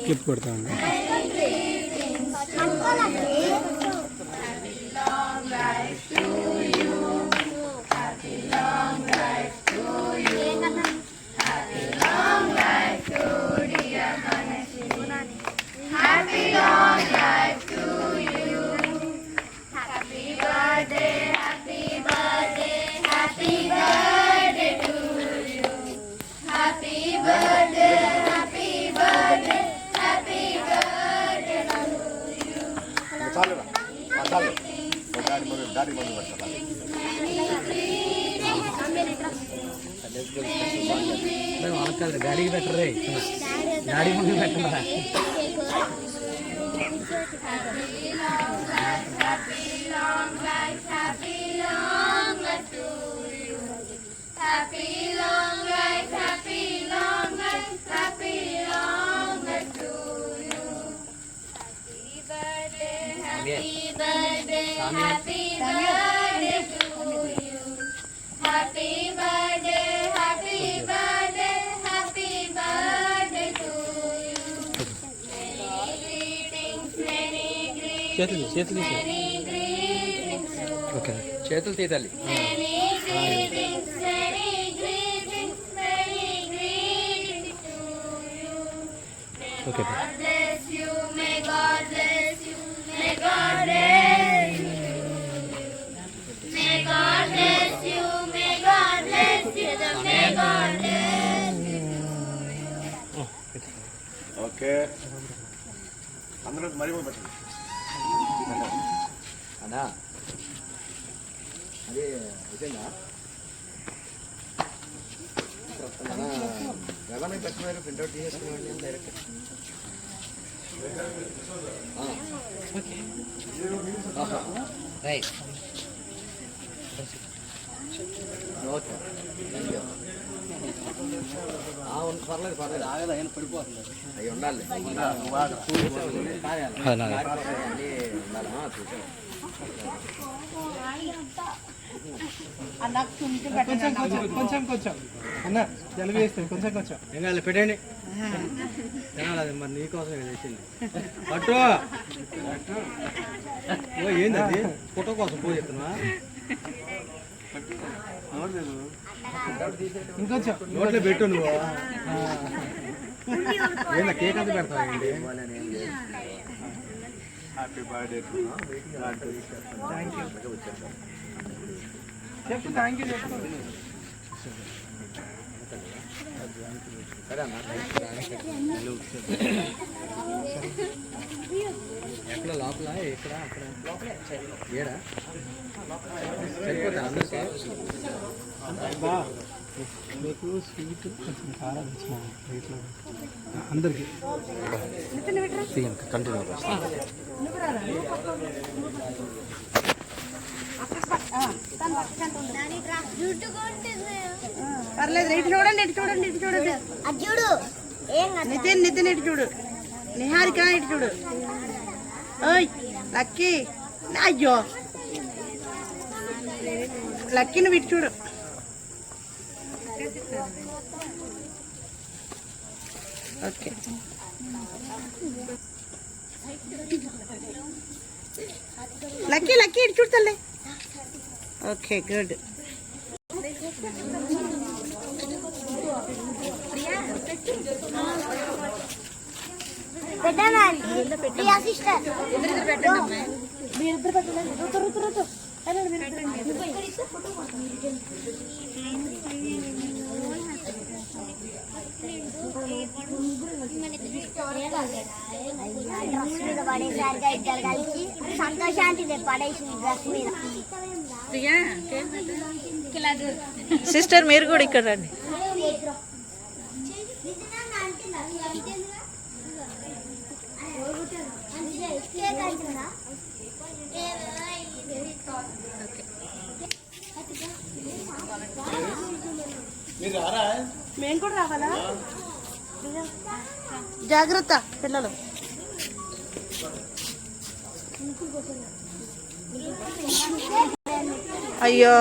Clip కొడతామండి. गाड़ी बैठ रहे गाड़ी में बैठ रहा है. చేతులు ఓకే చేతులు తీయాలి. ఓకే ఓకే అందరూ మరి అన్నా అదే నిజంగా ఎలానే కస్టమర్ ప్రింట్అవుట్ తీసేసుకున్నాం డైరెక్ట్. రైట్ ఓకే పర్లేదు పర్లేదు ఆగదా ఆయన పడిపోతుంది. అవి ఉండాలి కొంచెం కొంచెం అన్న జలుబు వేస్తుంది. కొంచెం కొంచెం ఏం కాదు పెట్టండి. తినాలి మరి నీకోసం తెచ్చింది పట్టు. ఏంది అది ఫోటో కోసం పూజ చేస్తున్నా. ఇంకొంచెం నోట్లో పెట్టు నువ్వు. ఏందా కేక్ అంతా పెడతావు. Happy birthday. చెప్పు థ్యాంక్ యూ చెప్పు. ఎక్కడ లోపల ఎక్కడ అక్కడ ఏడా సరిపోతా అందరికీ. మీకు స్వీట్ కొంచెం కారం ఇచ్చిన రేట్లో అందరికీ కంటిన్యూ. పర్లేదు ఇటు చూడండి ఇటు చూడండి ఇటు చూడండి. చూడు నితిన్ నితిన్ ఇటు చూడు. నిహారిక ఇటు చూడు. ఓయ్ లక్కీ. అయ్యో లక్కీ నువ్వు ఇటు చూడు. ఓకే లక్కీ లక్కీ ఇటు చూడు తల్లి. Okay good. డ్రెస్ మీద పడేసరిగా ఇద్దరు కలిసి సంతోషాంతి పడేసింది డ్రెస్ మీద. సిస్టర్ మీరు కూడా ఇక్కడ రండి. మేము కూడా రావాలా? జాగ్రత్త పిల్లలు. అయ్యో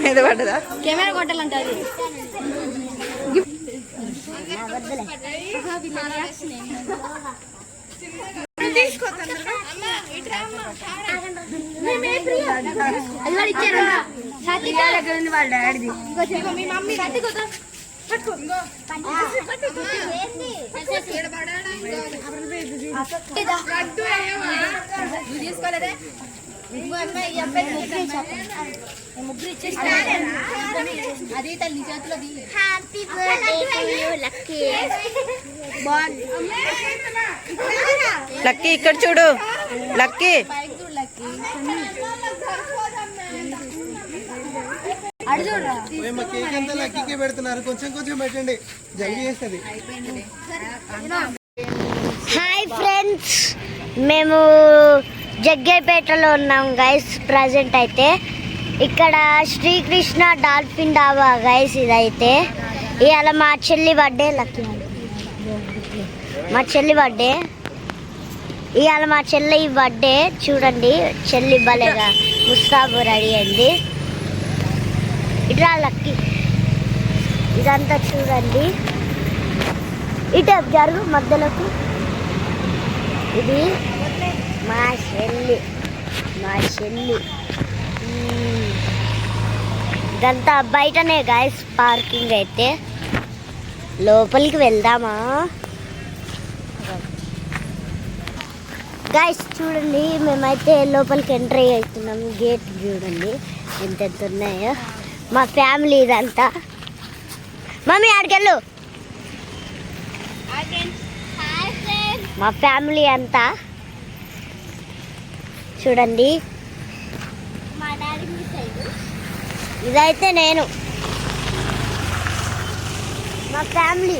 మీద పడ్డదా? కెమెరా కొట్టాలంటే వద్దులే వాళ్ళ డాడీది ముగ్గురు ఇచ్చేసి అది తల్లి చేతిలో హ్యాపీ బర్త్డే లక్కీ లక్కీ ఇక్కడ చూడు లక్కీ కేక్ అంతా లక్కీకే పెడుతున్నారు, కొంచెం కొంచెం పెట్టండి, జల్దీ చేస్తుంది. హాయ్ ఫ్రెండ్స్, మేము జగ్గైపేటలో ఉన్నాం గైస్. ప్రజెంట్ అయితే ఇక్కడ శ్రీకృష్ణ డాల్ఫిన్ డాబా గైస్. ఇదైతే ఇవాళ మా చెల్లి బర్త్డే. లక్కీ మా చెల్లి బర్త్డే ఇవాళ. మా చెల్లి బర్త్డే చూడండి, చెల్లి భలేగా ముస్తాబు రెడీ అయింది. ఇట్లా లక్కీ ఇదంతా చూడండి, ఇటు జరుగు మధ్యలోకి. ఇది మా చెల్లి ఇదంతా బయటనే గాయస్ పార్కింగ్. అయితే లోపలికి వెళ్దామా గాయస్? చూడండి మేమైతే లోపలికి ఎంట్రీ అవుతున్నాం. గేట్ చూడండి ఎంత ఉన్నాయో. మా ఫ్యామిలీ ఇదంతా. మమ్మీ ఆడికెళ్ళు. మా ఫ్యామిలీ అంతా చూడండి. ఇదైతే నేను, మా ఫ్యామిలీ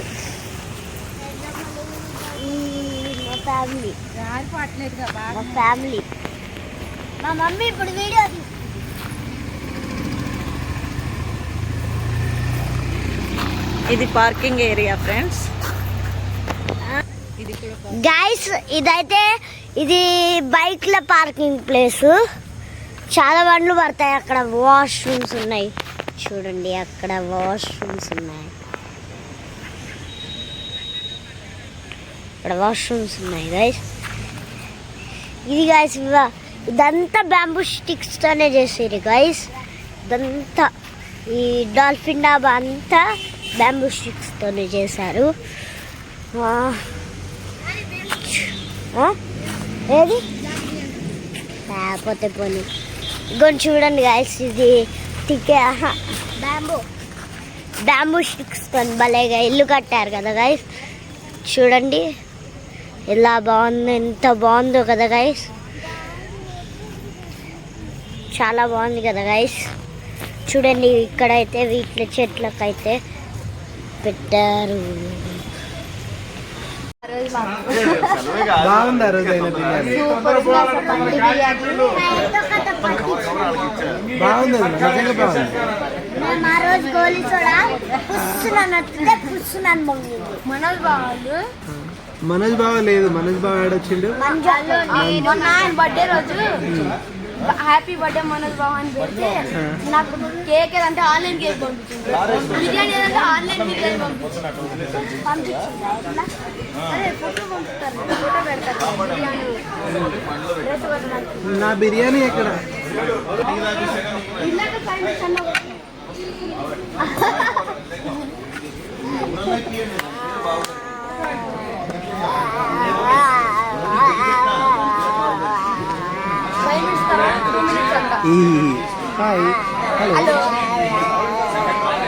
మా మమ్మీ ఇప్పుడు వీడియో. ఇది పార్కింగ్ ఏరియా ఫ్రెండ్స్. గైస్ ఇది బైక్ల పార్కింగ్ ప్లేస్. చాలా బండ్లు పడతాయి. అక్కడ వాష్రూమ్స్ ఉన్నాయి చూడండి, అక్కడ వాష్రూమ్స్ ఉన్నాయి, ఇక్కడ వాష్రూమ్స్ ఉన్నాయి గైస్. ఇది గైస్ ఇదంతా బ్యాంబూ స్టిక్స్ తోనే చేసేది గైస్. ఇదంతా ఈ డాల్ఫిన్ డాబా అంతా బ్యాంబూ స్టిక్స్ తోనే చేశారు. ఏది లేకపోతే పోనీ ఇంకొని చూడండి గైస్. ఇది బ్యాంబూ స్టిక్స్ తో భలేగా ఇల్లు కట్టారు కదా గైస్. చూడండి ఎలా బాగుందో, ఎంత బాగుందో కదా గైస్. చాలా బాగుంది కదా గైస్. చూడండి ఇక్కడైతే వీటి చెట్లకైతే పెట్టారు. బాగుంది ఆ రోజు అయినా బిర్యానీ, బాగుంది, నిజంగా బాగుంది. మేము ఆ రోజు గోలీ సోడా పుస్తున్నాను పొంగింది. మనోజ్ బావ లేదు, మనోజ్ బావ ఆడొచ్చిండు. మొన్న ఆయన బర్త్డే రోజు హ్యాపీ బర్త్డే మనోజ్ బాబు అని పెడితే నాకు కేక్ ఏదంటే ఆన్లైన్ కేక్ పంపించింది, బిర్యానీ ఏదంటే ఆన్లైన్ బిర్యానీ పంపించింది. అదే ఫోటో పంపుతారు, ఫోటో పెడతారు బిర్యానీ. నా బిర్యానీ ఎక్కడ? ఇందాక హాయ్ హలో.